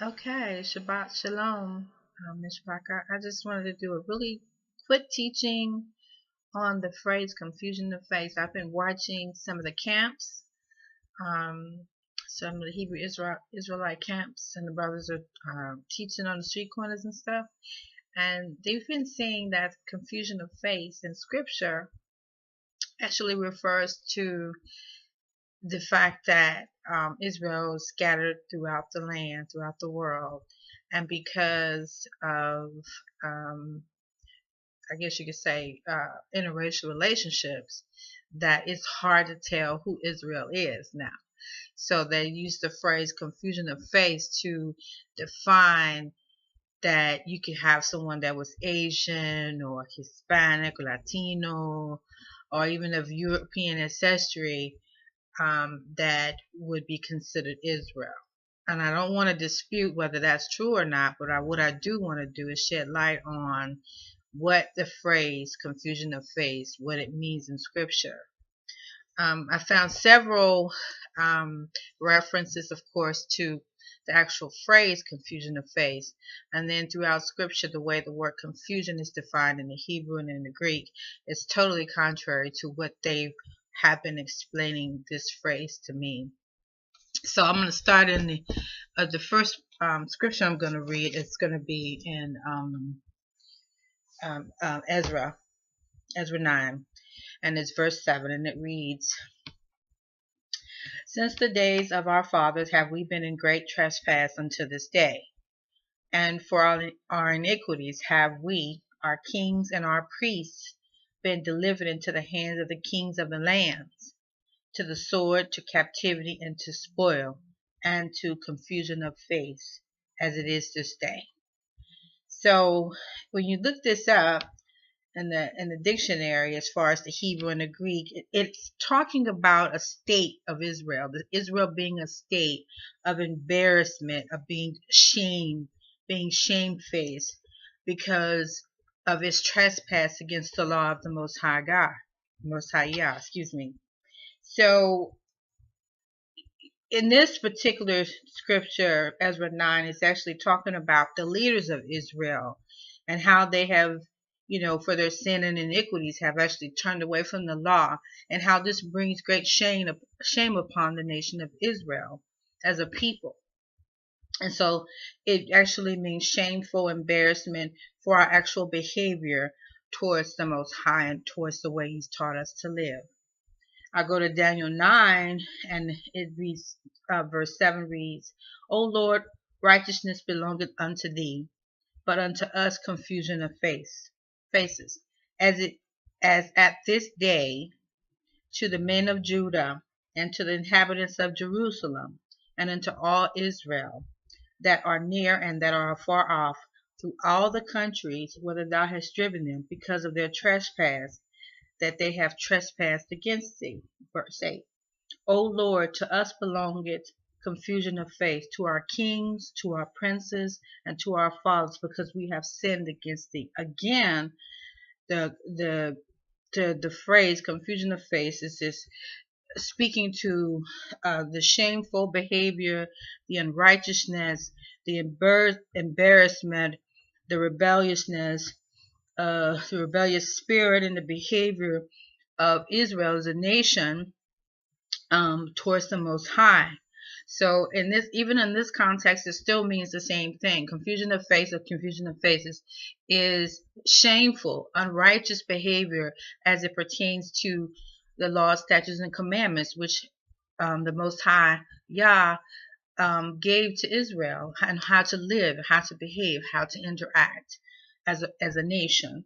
Okay, Shabbat Shalom, Ms. Parker. I just wanted to do a really quick teaching on the phrase confusion of faith. I've been watching some of the camps, um, some of the Hebrew Israelite camps, and the brothers are teaching on the street corners and stuff. And they've been saying that confusion of faith in scripture actually refers to the fact that Israel is scattered throughout the land, throughout the world, and because of, um, I guess you could say, interracial relationships, that it's hard to tell who Israel is now. So they use the phrase confusion of faith to define that you could have someone that was Asian or Hispanic or Latino or even of European ancestry that would be considered Israel. And I don't want to dispute whether that's true or not, but what I do want to do is shed light on what the phrase confusion of faith, what it means in scripture. I found several references, of course, to the actual phrase confusion of faith. And then throughout scripture, the way the word confusion is defined in the Hebrew and in the Greek is totally contrary to what they have been explaining this phrase to mean. So I'm going to start in the first scripture I'm going to read. It's going to be in Ezra 9, and it's verse 7, and it reads, "Since the days of our fathers have we been in great trespass unto this day, and for our iniquities have we, our kings and our priests, been delivered into the hands of the kings of the lands, to the sword, to captivity, and to spoil, and to confusion of faith, as it is this day." So when you look this up in the dictionary, as far as the Hebrew and the Greek, it's talking about a state of Israel, Israel being a state of embarrassment, of being shamefaced because of its trespass against the law of the Most High God, Most High Yah, excuse me. So in this particular scripture, Ezra 9 is actually talking about the leaders of Israel and how they have, for their sin and iniquities, have actually turned away from the law, and how this brings great shame upon the nation of Israel as a people. And so it actually means shameful embarrassment for our actual behavior towards the Most High and towards the way He's taught us to live. I go to Daniel 9, and it reads, verse 7 reads, "O Lord, righteousness belongeth unto thee, but unto us confusion of faces, as at this day to the men of Judah, and to the inhabitants of Jerusalem, and unto all Israel that are near and that are afar off, through all the countries whither thou hast driven them, because of their trespass that they have trespassed against thee." Verse 8. "O Lord, to us belongeth confusion of faith, to our kings, to our princes, and to our fathers, because we have sinned against thee." Again, the phrase confusion of faith is this speaking to the shameful behavior, the unrighteousness, the embarrassment, the rebelliousness, the rebellious spirit, and the behavior of Israel as a nation towards the Most High. So even in this context, it still means the same thing. Confusion of faith or confusion of faces is shameful, unrighteous behavior as it pertains to the laws, statutes, and commandments, which the Most High Yah gave to Israel, and how to live, how to behave, how to interact as a nation.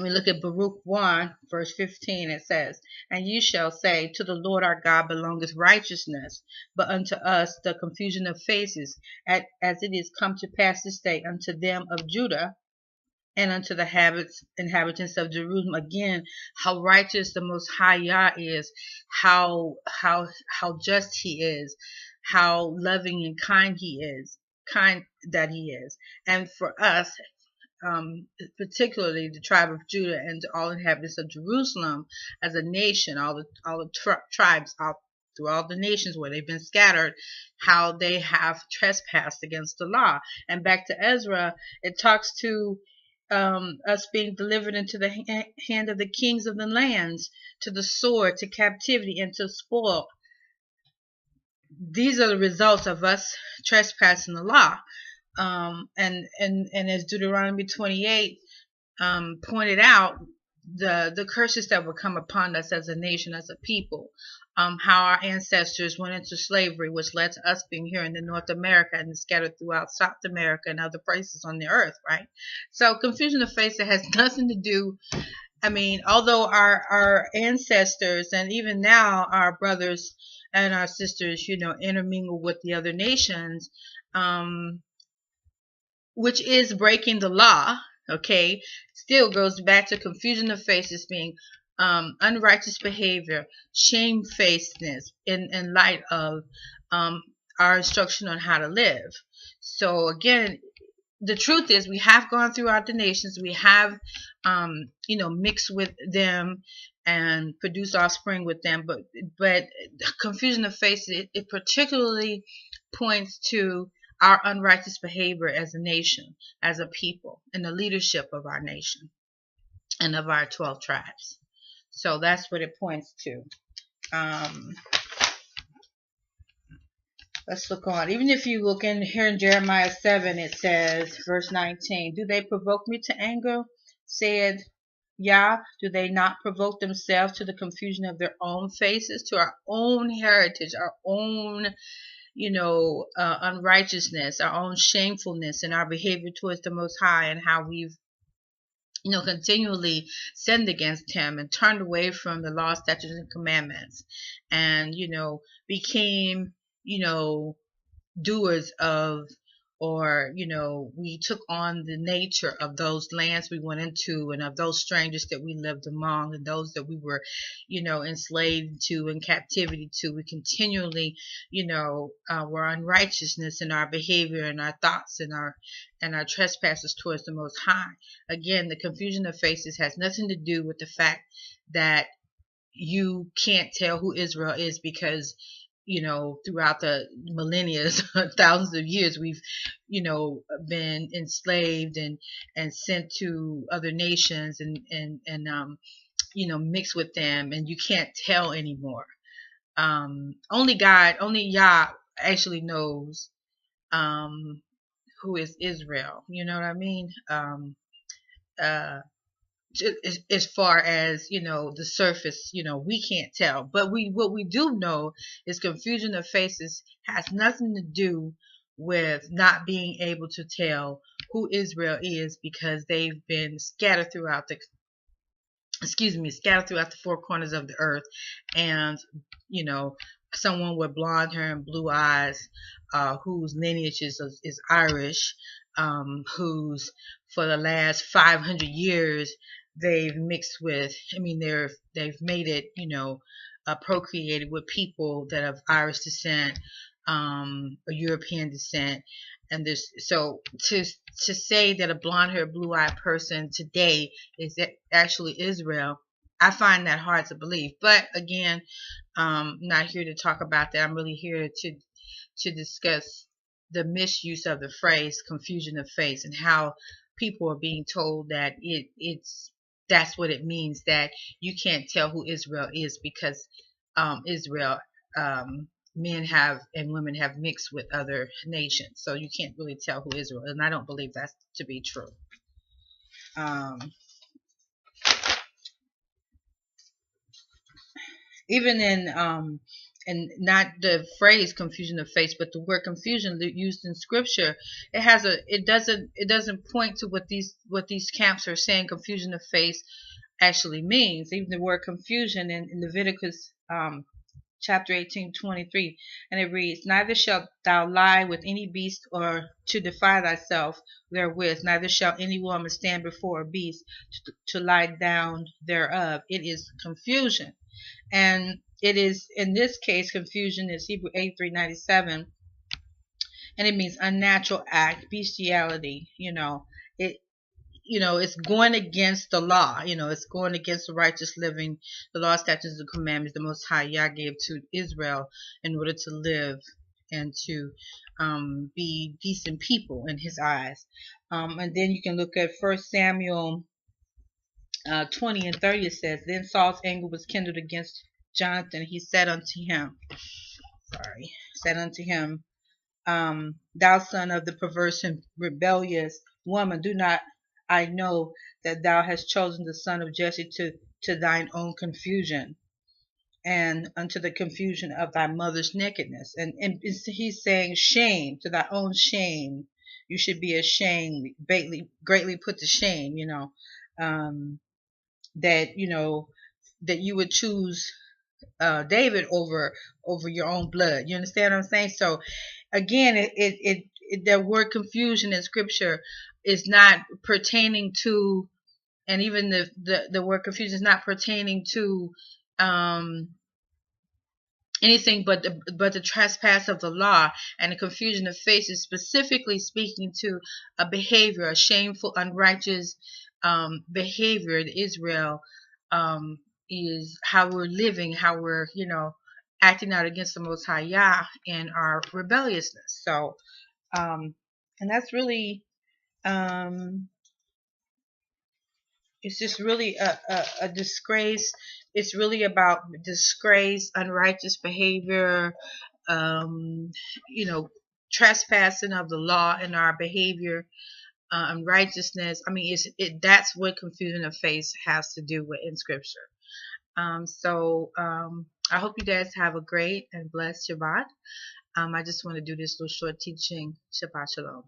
We look at Baruch 1, verse 15. It says, "And you shall say, to the Lord our God belongeth righteousness, but unto us the confusion of faces, as it is come to pass this day unto them of Judah, and unto the inhabitants of Jerusalem." Again, how righteous the Most High Yah is, how just He is, how loving and kind that He is. And for us, particularly the tribe of Judah and all inhabitants of Jerusalem as a nation, all the tribes out through all the nations where they've been scattered, how they have trespassed against the law. And back to Ezra, it talks to us being delivered into the hand of the kings of the lands, to the sword, to captivity, and to spoil. These are the results of us trespassing the law. And as Deuteronomy 28 pointed out, the curses that would come upon us as a nation, as a people, how our ancestors went into slavery, which led to us being here in the North America and scattered throughout South America and other places on the earth, right? So confusion of faith that has nothing to do. I mean, although our ancestors and even now our brothers and our sisters, intermingle with the other nations, which is breaking the law, okay, still goes back to confusion of faith as being unrighteous behavior, shamefacedness in light of our instruction on how to live. So again, the truth is we have gone throughout the nations. We have, mixed with them and produced offspring with them. But confusion of faith, it particularly points to our unrighteous behavior as a nation, as a people, and the leadership of our nation and of our 12 tribes. So that's what it points to. Let's look on. Even if you look in here in Jeremiah 7, it says, verse 19, do they provoke me to anger, said Yah? Do they not provoke themselves to the confusion of their own faces, to our own heritage, our own unrighteousness, our own shamefulness in our behavior towards the Most High, and how we've continually sinned against him and turned away from the law, statutes, and commandments, and became doers of, or we took on the nature of those lands we went into, and of those strangers that we lived among, and those that we were enslaved to, in captivity to. We continually were unrighteousness in our behavior and our thoughts and our trespasses towards the Most High. Again, the confusion of faces has nothing to do with the fact that you can't tell who Israel is, because throughout the millennia, thousands of years, we've, been enslaved and sent to other nations and mixed with them, and you can't tell anymore. Only Yah actually knows who is Israel. You know what I mean? As far as the surface, we can't tell, but what we do know is confusion of faces has nothing to do with not being able to tell who Israel is, because they've been scattered throughout the four corners of the earth. And someone with blonde hair and blue eyes, whose lineage is Irish, who's for the last 500 years they've mixed with, they've made it, procreated with people that have Irish descent, or European descent. And so to say that a blonde haired, blue eyed person today is actually Israel, I find that hard to believe. But again, I'm not here to talk about that. I'm really here to discuss the misuse of the phrase confusion of faith, and how people are being told that that's what it means, that you can't tell who Israel is, because Israel, men have and women have mixed with other nations, so you can't really tell who Israel is. And I don't believe that to be true. Even in and not the phrase confusion of faith, but the word confusion used in scripture, it doesn't point to what these camps are saying confusion of faith actually means. Even the word confusion in Leviticus chapter 18:23, and it reads, neither shalt thou lie with any beast, or to defile thyself therewith, neither shall any woman stand before a beast to lie down thereof. It is confusion. And it is, in this case, confusion is Hebrew 8:397, and it means unnatural act, bestiality. it's going against the law. It's going against the righteous living, the law, statutes, and commandments the Most High Yah gave to Israel in order to live and to be decent people in His eyes. And then you can look at 1 Samuel 20 and 30. It says, "Then Saul's anger was kindled against Jonathan. He said unto him, Thou son of the perverse and rebellious woman, do not I know that thou hast chosen the son of Jesse to thine own confusion, and unto the confusion of thy mother's nakedness." And he's saying, shame, to thy own shame. You should be ashamed, greatly put to shame, that that you would choose David over your own blood. You understand what I'm saying? So again, the word confusion in scripture is not pertaining to, and even the word confusion is not pertaining to anything but the trespass of the law. And the confusion of faith is specifically speaking to a behavior, a shameful, unrighteous behavior that Israel is how we're living, how we're acting out against the Most High Yah in our rebelliousness. So and that's really it's just really a disgrace. It's really about disgrace, unrighteous behavior, you know, trespassing of the law in our behavior, unrighteousness. I mean, that's what confusion of faith has to do with in Scripture. I hope you guys have a great and blessed Shabbat. I just want to do this little short teaching. Shabbat Shalom.